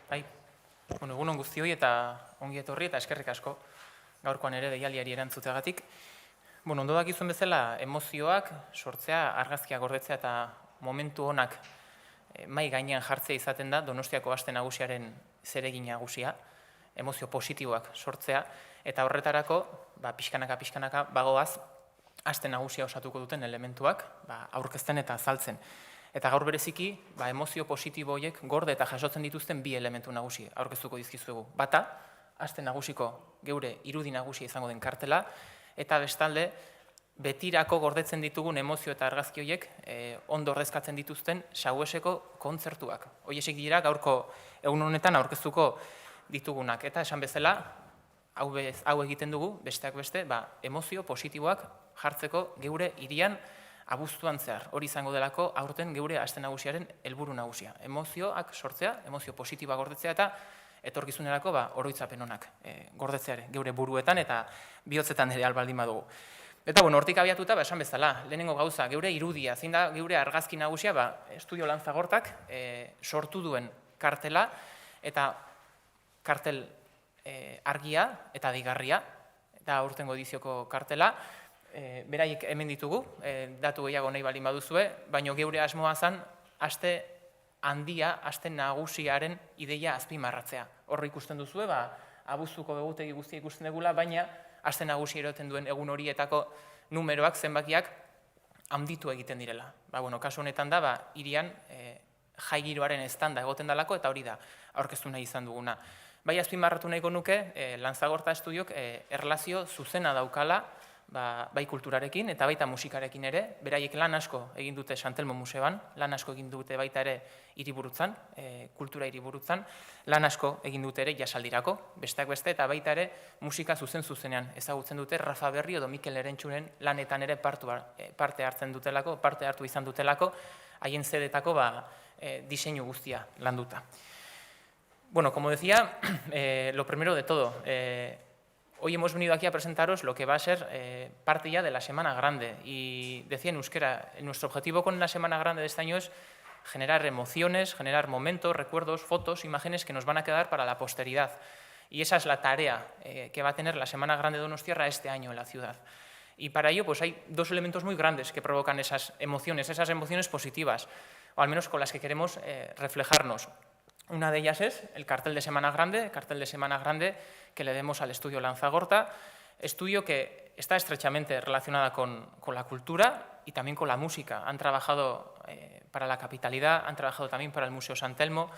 Bai, egun on guztioi eta ongi etorri eta eskerrik asko gaurkoan ere deialdiari erantzuteagatik. Ondo dakizuen bezala, emozioak sortzea, argazkia gordetzea eta momentu honak mai gainean jartzea izaten da Donostiako aste nagusiaren zeregin nagusia, emozio positiboak sortzea, eta horretarako, pixkanaka bagoaz, aste nagusia osatuko duten elementuak aurkezten eta azaltzen. Eta gaur bereziki, emozio positibo horiek gorde eta jasotzen dituzten bi elementu nagusi aurkeztuko dizkizuegu. Bata, aste nagusiko geure irudi nagusia izango den kartela, eta bestalde, betirako gordetzen ditugun emozio eta argazki horiek ondo ordezkatzen dituzten Saueseko kontzertuak. Horiesek dira gaurko egun honetan aurkeztuko ditugunak. Eta esan bezala, hau egiten dugu, besteak beste, emozio positiboak jartzeko geure hirian abuztuan zehar. Hori izango delako aurten geure aste nagusiaren helburu nagusia. Emozioak sortzea, emozio positiboa gordetzea eta etorkizunerako oroitzapen onak gordetzeare geure buruetan eta bihotzetan ere albaldin badugu. Eta hortik abiatuta, esan bezala, lehenengo gauza, geure irudia, zein da geure argazki nagusia, Estudio Lanzagortak sortu duen kartela eta kartel argia eta deigarria, eta aurtengo edizioko kartela, beraiek hemen ditugu, datu gehiago nahi baldin baduzue, baina geure asmoa zen, aste handia, aste nagusiaren ideia azpimarratzea. Horro ikusten duzue, abuztuko egutegi guztia ikusten dugula, baina aste nagusia eroten duen egun horietako numeroak, zenbakiak, handitu egiten direla. Kasu honetan da, hirian jai giroaren estanda egoten dalako, eta hori da, aurkeztu nahi izan duguna. Bai azpimarratu nahiko nuke, Lanzagorta Estudiok erlazio zuzena daukala, bai kulturarekin eta baita musikarekin ere, beraiek lan asko egin dute Santelmo Museoan, lan asko egin dute baita ere hiriburutzan, kultura hiriburutzan, lan asko egin dute ere jasaldirako, besteak beste, eta baita ere musika zuzenean ezagutzen dute Rafa Berrio edo Mikel Erentxuren lanetan ere parte hartu izan dutelako, haien zedetako diseinu guztia landuta. Como decía, lo primero de todo, hoy hemos venido aquí a presentaros lo que va a ser parte ya de la Semana Grande. Y decía en euskera, nuestro objetivo con la Semana Grande de este año es generar emociones, generar momentos, recuerdos, fotos, imágenes que nos van a quedar para la posteridad. Y esa es la tarea que va a tener la Semana Grande de Donostiarra este año en la ciudad. Y para ello hay dos elementos muy grandes que provocan esas emociones positivas, o al menos con las que queremos reflejarnos. Una de ellas es el cartel de Semana Grande que le demos al Estudio Lanzagorta, estudio que está estrechamente relacionada con la cultura y también con la música. Han trabajado para la capitalidad, han trabajado también para el Museo Santelmo.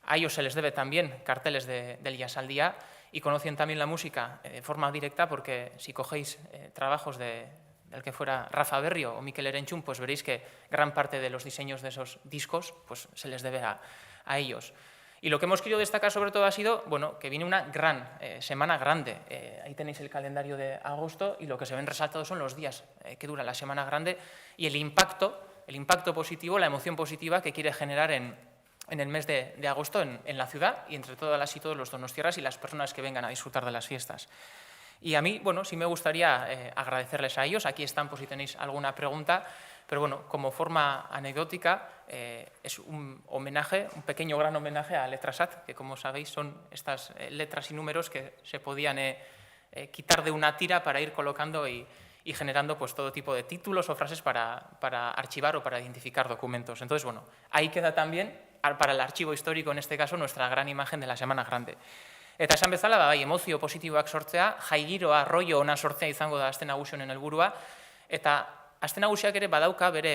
A ellos se les debe también carteles del Jazaldía y conocen también la música de forma directa porque si cogéis trabajos del que fuera Rafa Berrio o Mikel Erentxun, pues veréis que gran parte de los diseños de esos discos pues se les debe a ellos. Y lo que hemos querido destacar sobre todo ha sido que viene una gran Semana Grande. Ahí tenéis el calendario de agosto y lo que se ven resaltados son los días que dura la Semana Grande y el impacto positivo, la emoción positiva que quiere generar en el mes de agosto en la ciudad y entre todas las y todos los donostiarras y las personas que vengan a disfrutar de las fiestas. Y a mí, sí me gustaría agradecerles a ellos. Aquí están por si tenéis alguna pregunta, pero como forma anecdótica es un homenaje, un pequeño gran homenaje a Letrasat, que como sabéis son estas letras y números que se podían quitar de una tira para ir colocando y generando todo tipo de títulos o frases para archivar o para identificar documentos. Entonces, ahí queda también, para el archivo histórico en este caso, nuestra gran imagen de la Semana Grande. Eta esan bezala, emozio positiboak sortzea, jai giroa, rollo ona sortzea izango da aste nagusi honen helburua, eta aste nagusiak ere badauka bere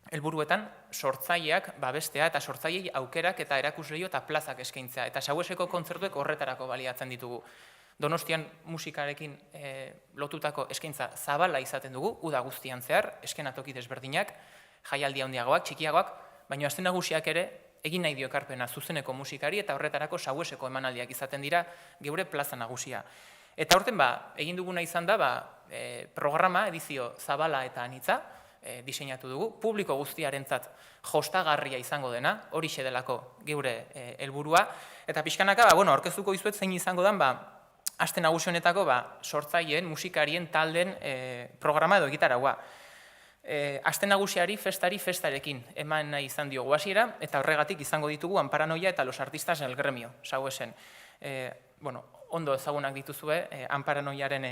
helburuetan sortzaileak babestea eta sortzailei aukerak eta erakusleio eta plazak eskaintzea. Eta Saueseko kontzertuek horretarako baliatzen ditugu. Donostian musikarekin lotutako eskaintza zabala izaten dugu, uda guztian zehar, eskenatoki desberdinak, jaialdi handiagoak, txikiagoak, baina aste nagusiak ere egin nahi dio ekarpena zuzeneko musikari eta horretarako Saueseko emanaldiak izaten dira geure plaza nagusia. Eta horten egin duguna izan da programa edizio zabala eta anitza diseinatu dugu, publiko guztiarentzat jostagarria izango dena, horixe delako geure helburua, eta pixkanaka aurkeztuko dizuet zein izango den aste nagusi honetako sortzaileen, musikarien, talden programa edo egitaragoa. Aste nagusiari, festarekin eman nahi izan diogu hasiera, eta horregatik izango ditugu Anparanoia eta Los Artistas del Gremio, Sauesen. Ondo ezagunak dituzue, Anparanoiaren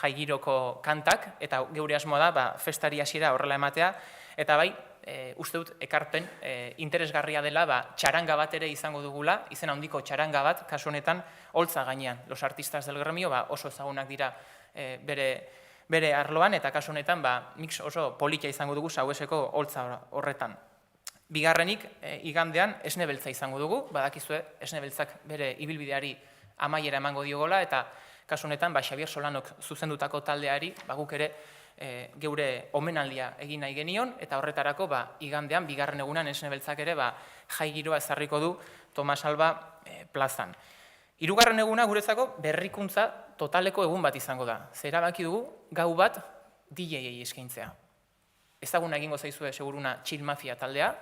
jaigiroko kantak, eta geure asmoa da festari hasiera horrela ematea, eta bai, uste dut ekarpen interesgarria dela txaranga bat ere izango dugula, izena handiko txaranga bat, kasu honetan, holtza gainean. Los Artistas del Gremio oso ezagunak dira bere arloan, eta kasu honetan mix oso polita izango dugu Saueseko holtza horretan. Bigarrenik, igandean, esne beltza izango dugu, badakizue esne beltzak bere ibilbideari amaiera emango diogola, eta kasu honetan Xabier Solanok zuzendutako taldeari guk ere geure omenaldia egin nahi genion, eta horretarako igandean, bigarren egunan esne beltzak ere jai giroa ezarriko du Tomas Alba plazan. Hirugarren eguna guretzako berrikuntza totaleko egun bat izango da. Zer erabaki dugu gau bat DJ-ei eskaintzea. Ezaguna egingo zaizue seguruna Chill Mafia taldea,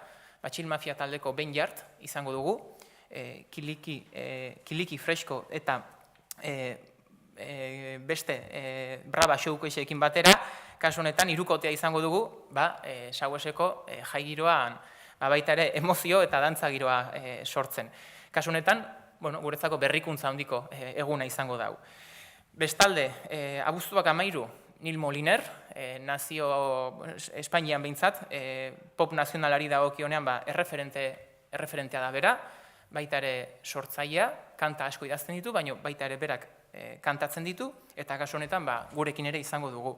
Chill Mafia taldeko Ben Jart izango dugu, Kiliki Fresko eta beste Brava Showcaseekin batera, kasu honetan hirukotea izango dugu, Saueseko jai giroan baita ere emozio eta dantza giroa sortzen. Kasu honetan, guretzako berrikuntza handiko eguna izango dau. Bestalde, abuztuak 13, Nil Moliner, nazio Espainian behintzat, pop nazionalari dagokionean erreferentea da bera, baita ere sortzailea, kanta asko idazten ditu, baina baita ere berak kantatzen ditu, eta kasu honetan gurekin ere izango dugu.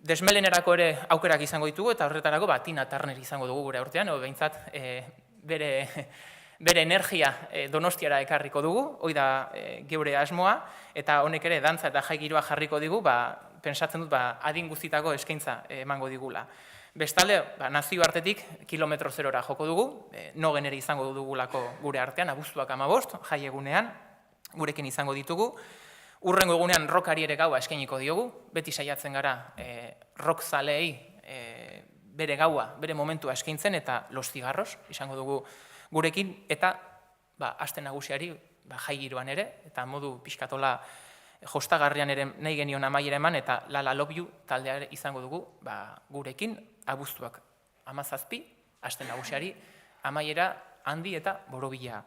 Desmelenerako ere aukerak izango ditugu, eta horretarako Tina Turner izango dugu gure urtean, behintzat bere energia Donostiara ekarriko dugu, hoi da geure asmoa, eta honek ere dantza eta jai giroa jarriko digu, pentsatzen dut adin guztitako eskaintza emango digula. Bestalde, nazioartetik kilometro zerora joko dugu, nogen ere izango dugulako gure artean, abuztuak 15, jai egunean, gurekin izango ditugu. Urrengo egunean rockari ere gaua eskainiko diogu, beti saiatzen gara rock zaleei bere gaua, bere momentua eskaintzen, eta Los Cigarros izango dugu gurekin, eta aste nagusiari jai giroan ere, eta modu pixkatola jostagarrian ere nahi genion amaiera eman, eta La La Love You taldea izango dugu gurekin, abuztuak 17, aste nagusiari amaiera handi eta borobila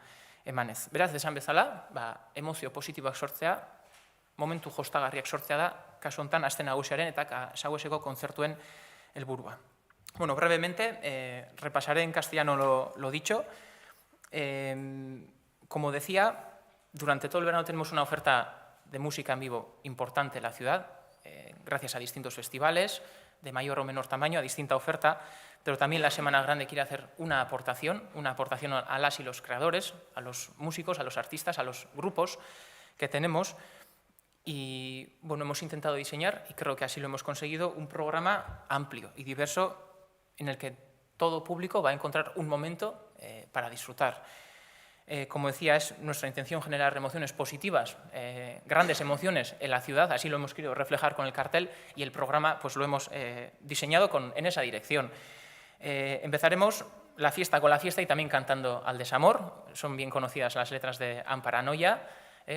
emanez. Beraz, desan bezala, emozio positiboak sortzea, momentu jostagarriak sortzea da, kasu honetan aste nagusiaren eta Saueseko kontzertuen helburua. Bueno, brevemente, repasaré en castellano lo dicho. Como decía, durante todo el verano tenemos una oferta de música en vivo importante en la ciudad, gracias a distintos festivales, de mayor o menor tamaño, a distinta oferta, pero también la Semana Grande quiere hacer una aportación a las y los creadores, a los músicos, a los artistas, a los grupos que tenemos. Y bueno, hemos intentado diseñar, y creo que así lo hemos conseguido, un programa amplio y diverso en el que todo público va a encontrar un momento para disfrutar. Como decía, es nuestra intención generar emociones positivas, grandes emociones en la ciudad, así lo hemos querido reflejar con el cartel, y el programa pues lo hemos diseñado en esa dirección. Empezaremos la fiesta con la fiesta y también cantando al desamor. Son bien conocidas las letras de Anparanoia.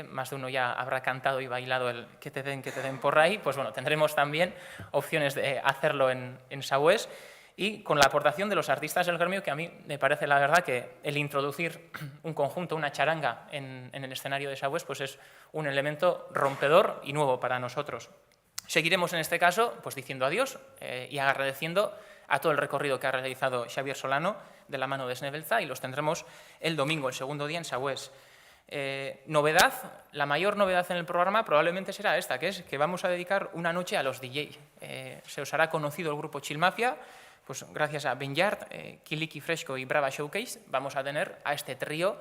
Más de uno ya habrá cantado y bailado el que te den por ahí. Pues bueno, tendremos también opciones de hacerlo en Saués, y con la aportación de los artistas del gremio, que a mí me parece la verdad que el introducir un conjunto, una charanga en el escenario de Saués, pues es un elemento rompedor y nuevo para nosotros. Seguiremos en este caso pues diciendo adiós y agradeciendo a todo el recorrido que ha realizado Xabier Solano de la mano de Esne Beltza, y los tendremos el domingo, el segundo día en Saués. Novedad, la mayor novedad en el programa probablemente será esta, que es que vamos a dedicar una noche a los DJ. Se os hará conocido el grupo Chill Mafia, pues gracias a Ben Jart, Kiliki Fresko y Brava Showcase vamos a tener a este trío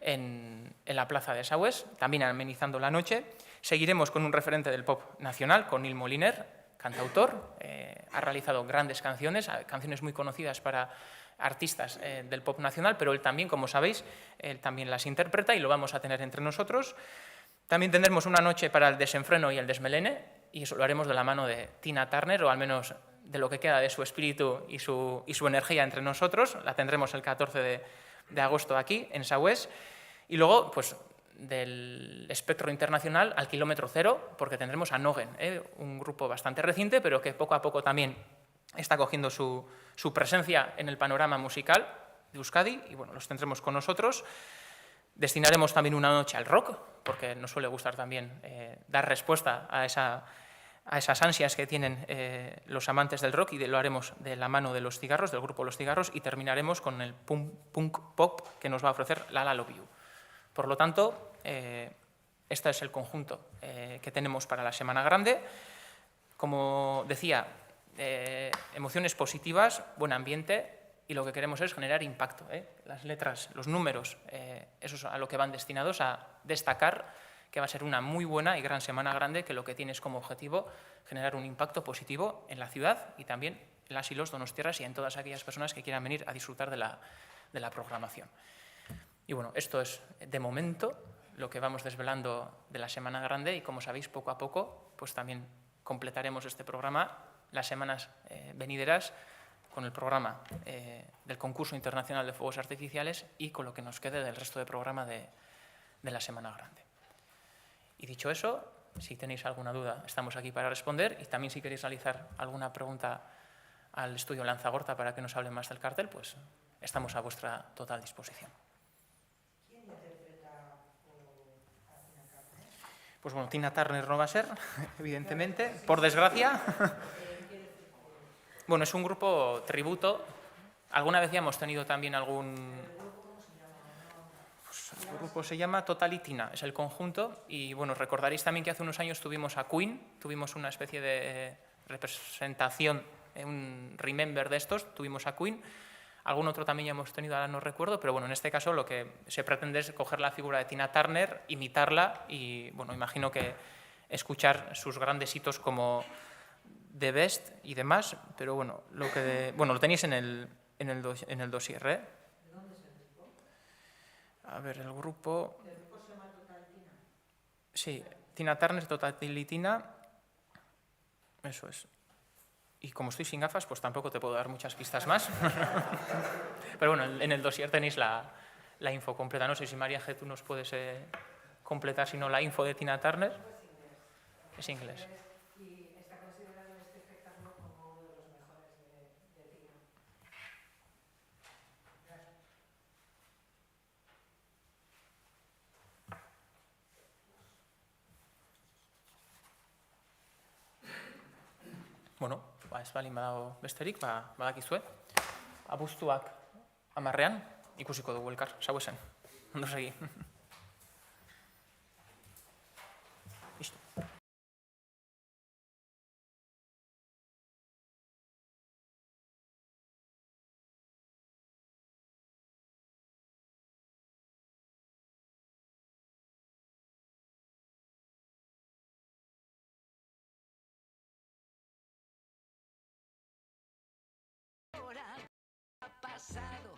en la plaza de Saués, también amenizando la noche. Seguiremos con un referente del pop nacional, con Nil Moliner, cantautor, ha realizado grandes canciones muy conocidas para artistas del pop nacional, pero él también, como sabéis, él también las interpreta y lo vamos a tener entre nosotros. También tendremos una noche para el desenfreno y el desmelene, y eso lo haremos de la mano de Tina Turner, o al menos de lo que queda de su espíritu y su energía entre nosotros. La tendremos el 14 de agosto aquí, en Saués. Y luego, pues, del espectro internacional al kilómetro cero, porque tendremos a Nogen, un grupo bastante reciente, pero que poco a poco también está cogiendo su presencia en el panorama musical de Euskadi y bueno, los tendremos con nosotros. Destinaremos también una noche al rock, porque nos suele gustar también dar respuesta a esas ansias que tienen los amantes del rock, y lo haremos de la mano de Los Cigarros, del grupo Los Cigarros, y terminaremos con el punk pop que nos va a ofrecer La La Love You. Por lo tanto, este es el conjunto que tenemos para la Semana Grande. Como decía, emociones positivas, buen ambiente, y lo que queremos es generar impacto. Las letras, los números, eso es a lo que van destinados, a destacar que va a ser una muy buena y gran Semana Grande, que lo que tiene es como objetivo generar un impacto positivo en la ciudad y también en las y los donostiarras y en todas aquellas personas que quieran venir a disfrutar de la programación. Y bueno, esto es de momento lo que vamos desvelando de la Semana Grande, y como sabéis, poco a poco pues también completaremos este programa las semanas venideras con el programa del Concurso Internacional de Fuegos Artificiales y con lo que nos quede del resto del programa de la Semana Grande. Y dicho eso, si tenéis alguna duda, estamos aquí para responder, y también si queréis realizar alguna pregunta al estudio Lanzagorta para que nos hable más del cartel, pues estamos a vuestra total disposición. ¿Quién interpreta a Tina Turner? Pues bueno, Tina Turner no va a ser, evidentemente, por desgracia. Bueno, es un grupo tributo. Alguna vez ya hemos tenido también algún... Pues el grupo se llama Totalitina, es el conjunto. Y bueno, recordaréis también que hace unos años tuvimos a Queen, tuvimos una especie de representación, un remember de estos, tuvimos a Queen. Algún otro también ya hemos tenido, ahora no recuerdo, pero bueno, en este caso lo que se pretende es coger la figura de Tina Turner, imitarla y, bueno, imagino que escuchar sus grandes hitos como The Best y demás, pero bueno, lo tenéis en el dossier, ¿eh? ¿De dónde es el grupo? A ver, el grupo... ¿El grupo se llama Totalitina? Sí, Tina Turner, Totalitina, eso es. Y como estoy sin gafas, pues tampoco te puedo dar muchas pistas más. Pero bueno, en el dossier tenéis la info completa. No sé si María G, tú nos puedes completar, si no, la info de Tina Turner. Es inglés. Y está considerado este espectáculo como uno de los mejores de Tina. Bueno, ez balin badago besterik, badakizue. Abuztuak 10ean ikusiko dugu elkar, Sauesen. Ondo segi. Listo. Ha pasado